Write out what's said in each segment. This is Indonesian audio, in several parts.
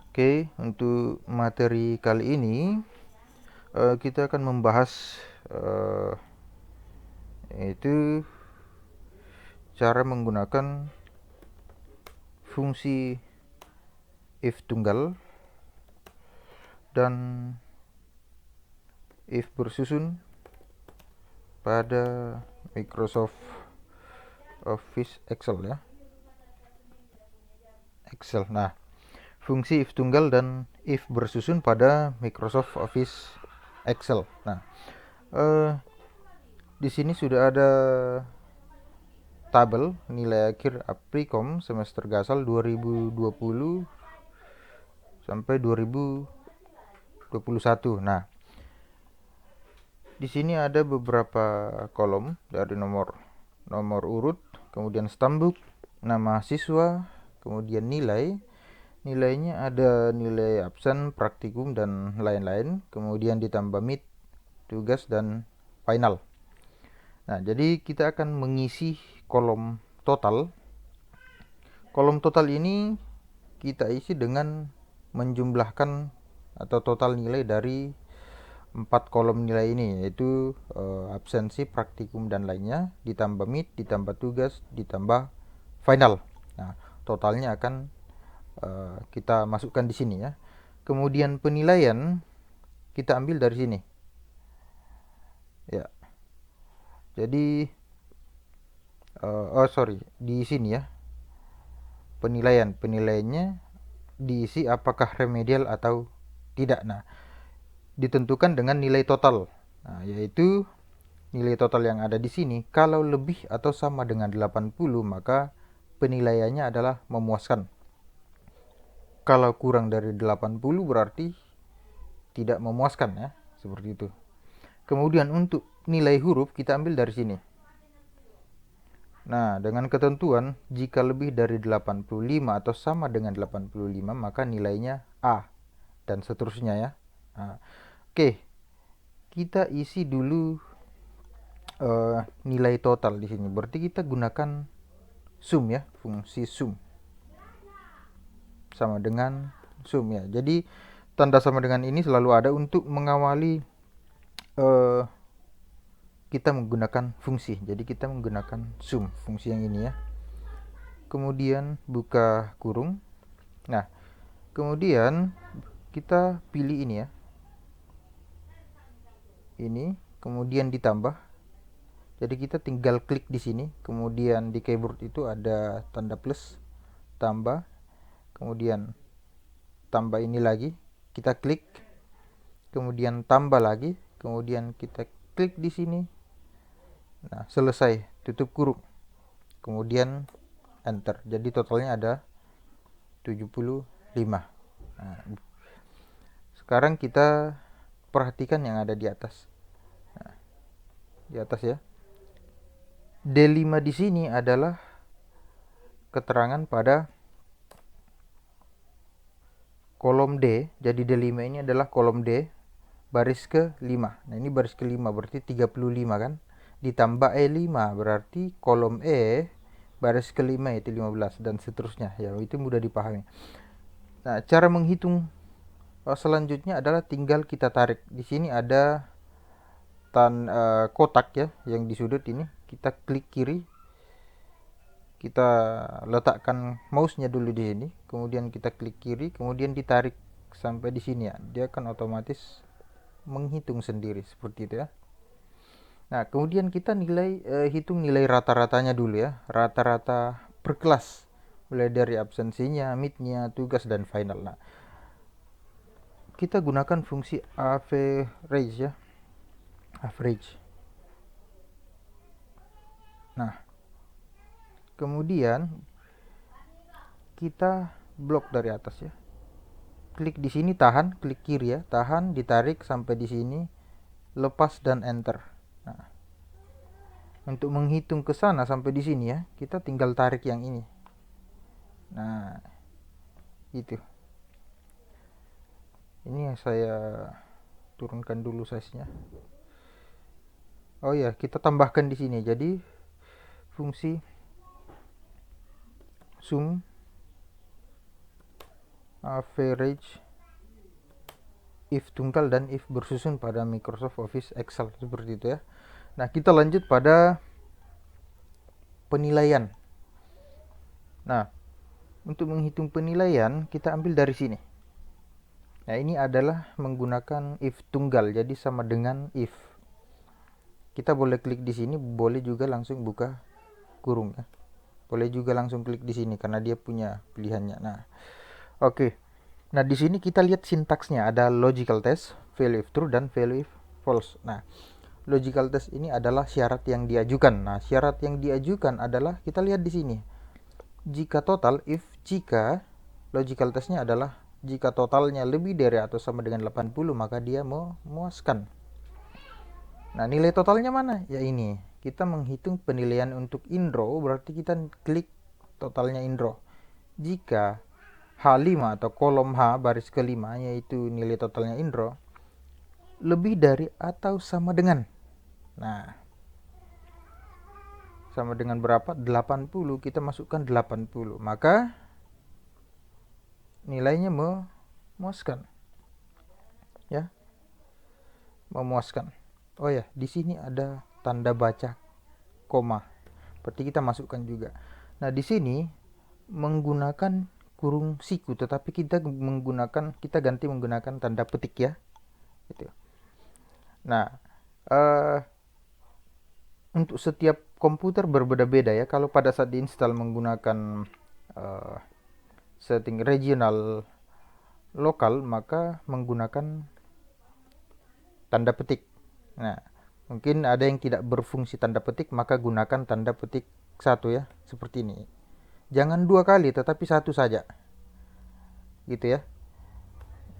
Oke, untuk materi kali ini kita akan membahas eh, yaitu cara menggunakan fungsi if tunggal dan if bersusun pada Microsoft Office Excel ya. Excel. Nah, fungsi if tunggal dan if bersusun pada Microsoft Office Excel. Nah, eh, di sini sudah ada tabel nilai akhir Apricom semester Gasal 2020 sampai 2021. Nah, di sini ada beberapa kolom dari nomor urut, kemudian stambuk, nama siswa, kemudian nilai. Nilainya ada nilai absen, praktikum, dan lain-lain. Kemudian ditambah mid, tugas, dan final. Nah, jadi kita akan mengisi kolom total. Kolom total ini kita isi dengan menjumlahkan atau total nilai dari 4 kolom nilai ini, yaitu absensi, praktikum, dan lainnya, ditambah mid, ditambah tugas, ditambah final. Nah, totalnya akan kita masukkan di sini ya. Kemudian penilaian kita ambil dari sini. Ya. Jadi di sini ya. Penilaiannya diisi apakah remedial atau tidak. Nah, ditentukan dengan nilai total. Nah, yaitu nilai total yang ada di sini kalau lebih atau sama dengan 80 maka penilaiannya adalah memuaskan. Kalau kurang dari 80 berarti tidak memuaskan ya, seperti itu. Kemudian untuk nilai huruf kita ambil dari sini. Nah, dengan ketentuan jika lebih dari 85 atau sama dengan 85 maka nilainya A dan seterusnya ya. Nah, oke, kita isi dulu nilai total di sini. Berarti kita gunakan sum ya, fungsi sum sama dengan sum ya. Jadi tanda sama dengan ini selalu ada untuk mengawali eh, kita menggunakan fungsi. Jadi kita menggunakan sum, fungsi yang ini ya. Kemudian buka kurung. Nah, kemudian kita pilih ini ya. Ini, kemudian ditambah. Jadi kita tinggal klik di sini, kemudian di keyboard itu ada tanda plus, tambah, kemudian tambah ini lagi, kita klik, kemudian tambah lagi, kemudian kita klik di sini. Nah, selesai, tutup kurung. Kemudian enter. Jadi totalnya ada 75. Nah, sekarang kita perhatikan yang ada di atas. Nah, di atas ya. D5 di sini adalah keterangan pada kolom D. Jadi D5 ini adalah kolom D baris ke-5. Nah, ini baris ke-5 berarti 35 kan? Ditambah E5 berarti kolom E baris ke-5 itu 15 dan seterusnya. Ya, itu mudah dipahami. Nah, cara menghitung selanjutnya adalah tinggal kita tarik. Di sini ada kotak ya yang di sudut ini. Kita klik kiri. Kita letakkan mouse-nya dulu di sini, kemudian kita klik kiri, kemudian ditarik sampai di sini ya. Dia akan otomatis menghitung sendiri seperti itu ya. Nah, kemudian kita hitung nilai rata-ratanya dulu ya. Rata-rata per kelas. Mulai dari absensinya, midnya, tugas, dan final. Nah, kita gunakan fungsi average ya. Average. Nah, kemudian kita blok dari atas ya. Klik di sini tahan, klik kiri ya, tahan, ditarik sampai di sini, lepas dan enter. Nah, untuk menghitung ke sana sampai di sini ya, kita tinggal tarik yang ini. Nah, itu. Ini yang saya turunkan dulu size-nya. Oh ya, kita tambahkan di sini. Jadi fungsi sum average if tunggal dan if bersusun pada Microsoft Office Excel seperti itu ya. Nah, kita lanjut pada penilaian. Nah, untuk menghitung penilaian kita ambil dari sini. Nah, ini adalah menggunakan if tunggal, jadi sama dengan if. Kita boleh klik di sini, boleh juga langsung buka kurung ya. Boleh juga langsung klik di sini karena dia punya pilihannya. Nah, oke. Nah, di sini kita lihat sintaksnya, ada logical test, value if true dan value if false. Nah, logical test ini adalah syarat yang diajukan. Nah, syarat yang diajukan adalah kita lihat di sini. Jika total, jika logical testnya adalah jika totalnya lebih dari atau sama dengan 80, maka dia memuaskan. Nah, nilai totalnya mana? Ya ini. Kita menghitung penilaian untuk inrow, berarti kita klik totalnya inrow. Jika H5 atau kolom H baris kelima, yaitu nilai totalnya inrow, lebih dari atau sama dengan. Nah, sama dengan berapa? 80. Kita masukkan 80. Maka nilainya memuaskan. Ya. Memuaskan. Oh ya, di sini ada tanda baca koma. Berarti kita masukkan juga. Nah, di sini menggunakan kurung siku, tetapi kita ganti menggunakan tanda petik ya. Gitu. Nah, untuk setiap komputer berbeda-beda ya. Kalau pada saat diinstal menggunakan setting regional lokal, maka menggunakan tanda petik. Nah, mungkin ada yang tidak berfungsi tanda petik, maka gunakan tanda petik 1 ya, seperti ini. Jangan 2 kali, tetapi 1 saja. Gitu ya.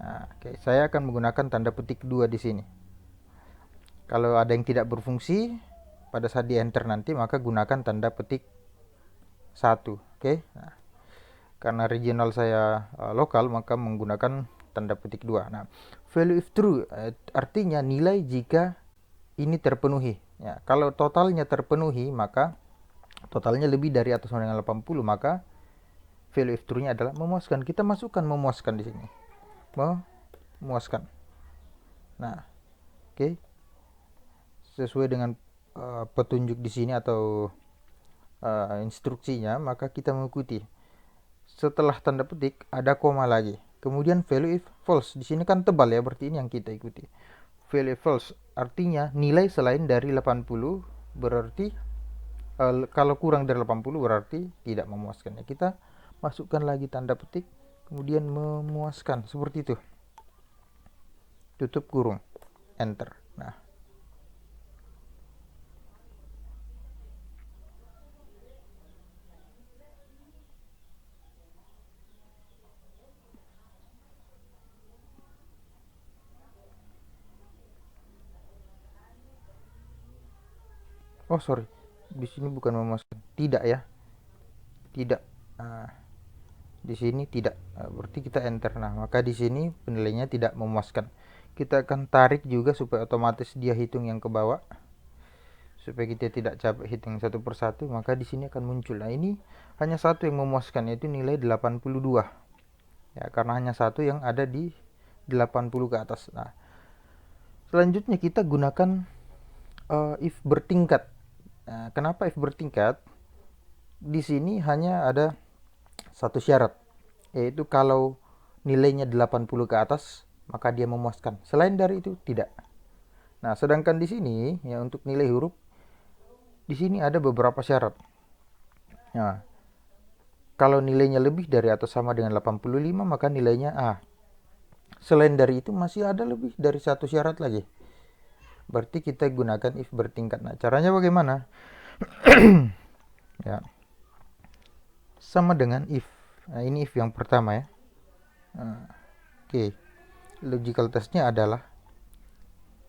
Nah, oke, saya akan menggunakan tanda petik 2 di sini. Kalau ada yang tidak berfungsi pada saat di enter nanti, maka gunakan tanda petik 1. Oke. Nah, karena regional saya lokal, maka menggunakan tanda petik 2. Nah, value if true artinya nilai jika ini terpenuhi. Ya, kalau totalnya terpenuhi, maka totalnya lebih dari atau sama dengan 80, maka value if true-nya adalah memuaskan. Kita masukkan memuaskan di sini. Memuaskan. Nah, oke. Sesuai dengan petunjuk di sini atau instruksinya, maka kita mengikuti. Setelah tanda petik ada koma lagi. Kemudian value if false. Di sini kan tebal ya, berarti ini yang kita ikuti. Value if false artinya nilai selain dari 80, berarti kalau kurang dari 80 berarti tidak memuaskan. Ya, kita masukkan lagi tanda petik, kemudian memuaskan seperti itu. Tutup kurung, enter. Nah, oh sorry, di sini bukan memuaskan, tidak ya, tidak. Nah, di sini tidak, berarti kita enter. Nah, maka di sini penilaiannya tidak memuaskan. Kita akan tarik juga supaya otomatis dia hitung yang ke bawah, supaya kita tidak capek hitung satu persatu. Maka di sini akan muncul. Nah, ini hanya satu yang memuaskan, yaitu nilai 82 ya, karena hanya satu yang ada di 80 ke atas. Nah, selanjutnya kita gunakan if bertingkat. Nah, kenapa if bertingkat? Di sini hanya ada satu syarat, yaitu kalau nilainya 80 ke atas, maka dia memuaskan. Selain dari itu tidak. Nah, sedangkan di sini ya untuk nilai huruf di sini ada beberapa syarat. Nah, kalau nilainya lebih dari atau sama dengan 85, maka nilainya A. Selain dari itu masih ada lebih dari satu syarat lagi. Berarti kita gunakan if bertingkat. Nah, caranya bagaimana? Ya. Sama dengan if. Nah, ini if yang pertama ya. Nah, oke. Logical testnya adalah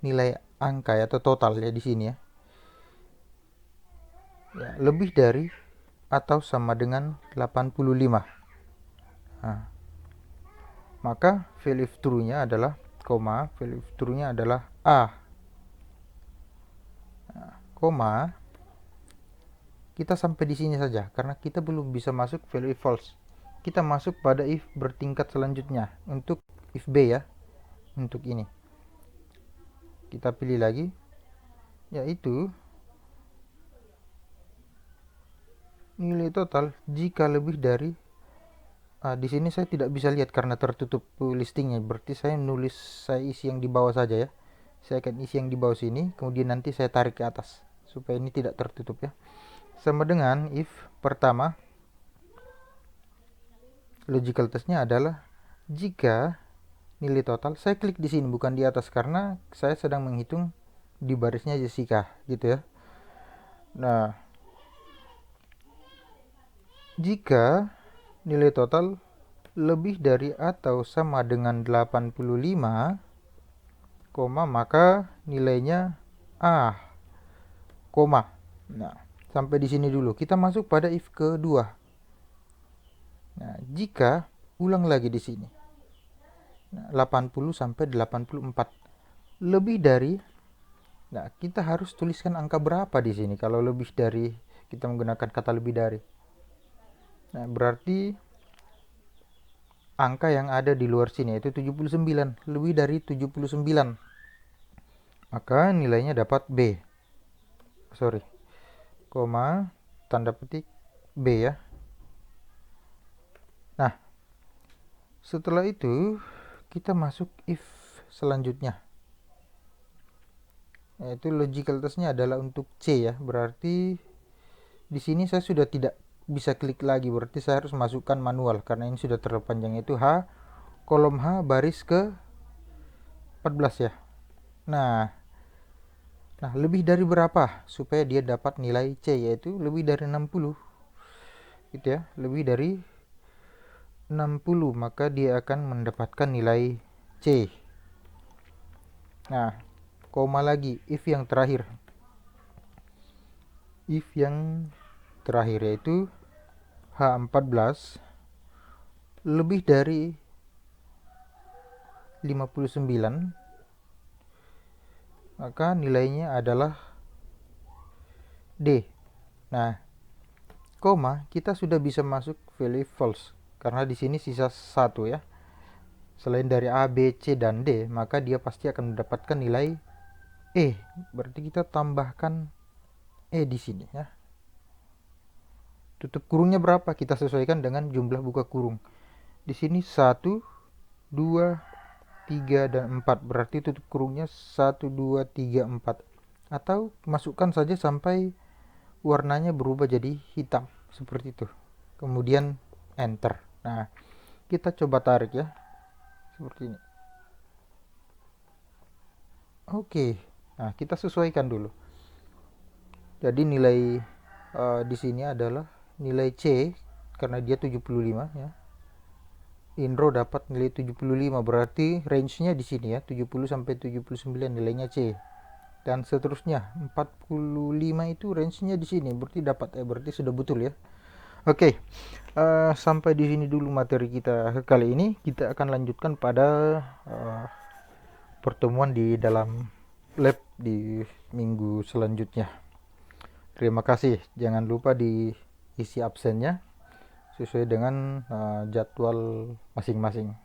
nilai angka atau total ya di sini ya. Ya, lebih dari atau sama dengan 85. Nah, maka value true-nya adalah koma, value true-nya adalah A. Nah, koma, kita sampai di sini saja karena kita belum bisa masuk value if false. Kita masuk pada if bertingkat selanjutnya untuk if B ya. Untuk ini kita pilih lagi, yaitu nilai total jika lebih dari di sini saya tidak bisa lihat karena tertutup listingnya, berarti saya isi yang di bawah saja ya. Saya akan isi yang di bawah sini, kemudian nanti saya tarik ke atas supaya ini tidak tertutup ya. Sama dengan if pertama, logical testnya adalah jika nilai total, saya klik di sini bukan di atas karena saya sedang menghitung di barisnya Jessica gitu ya. Nah, jika nilai total lebih dari atau sama dengan 85, maka nilainya A, koma. Nah, sampai di sini dulu. Kita masuk pada if kedua. Nah, jika ulang lagi di sini. Nah, 80 sampai 84. Lebih dari, nah kita harus tuliskan angka berapa di sini kalau lebih dari, kita menggunakan kata lebih dari. Nah, berarti angka yang ada di luar sini yaitu 79, lebih dari 79. Maka nilainya dapat B. Sorry. Koma, tanda petik B ya. Nah, setelah itu kita masuk if selanjutnya. Yaitu logical testnya adalah untuk C ya. Berarti di sini saya sudah tidak bisa klik lagi, berarti saya harus masukkan manual karena ini sudah terlalu panjang, yaitu H, kolom H baris ke 14 ya. Nah, lebih dari berapa supaya dia dapat nilai C, yaitu lebih dari 60 gitu ya. Lebih dari 60 maka dia akan mendapatkan nilai C. Nah, koma lagi if yang terakhir. If yang terakhir yaitu H14 lebih dari 59, maka nilainya adalah D. Nah, koma kita sudah bisa masuk value false karena di sini sisa 1 ya. Selain dari A, B, C dan D, maka dia pasti akan mendapatkan nilai E. Berarti kita tambahkan E di sini ya. Tutup kurungnya berapa? Kita sesuaikan dengan jumlah buka kurung. Di sini 1, 2, 3 dan 4. Berarti tutup kurungnya 1, 2, 3, 4. Atau masukkan saja sampai warnanya berubah jadi hitam seperti itu. Kemudian enter. Nah, kita coba tarik ya. Seperti ini. Oke. Nah, kita sesuaikan dulu. Jadi nilai di sini adalah nilai C karena dia 75 ya. Indro dapat nilai 75, berarti range-nya di sini ya, 70 sampai 79 nilainya C. Dan seterusnya 45 itu range-nya di sini, berarti dapat berarti sudah betul ya. Oke. Sampai di sini dulu materi kita kali ini. Kita akan lanjutkan pada pertemuan di dalam lab di minggu selanjutnya. Terima kasih. Jangan lupa diisi absennya sesuai dengan jadwal masing-masing.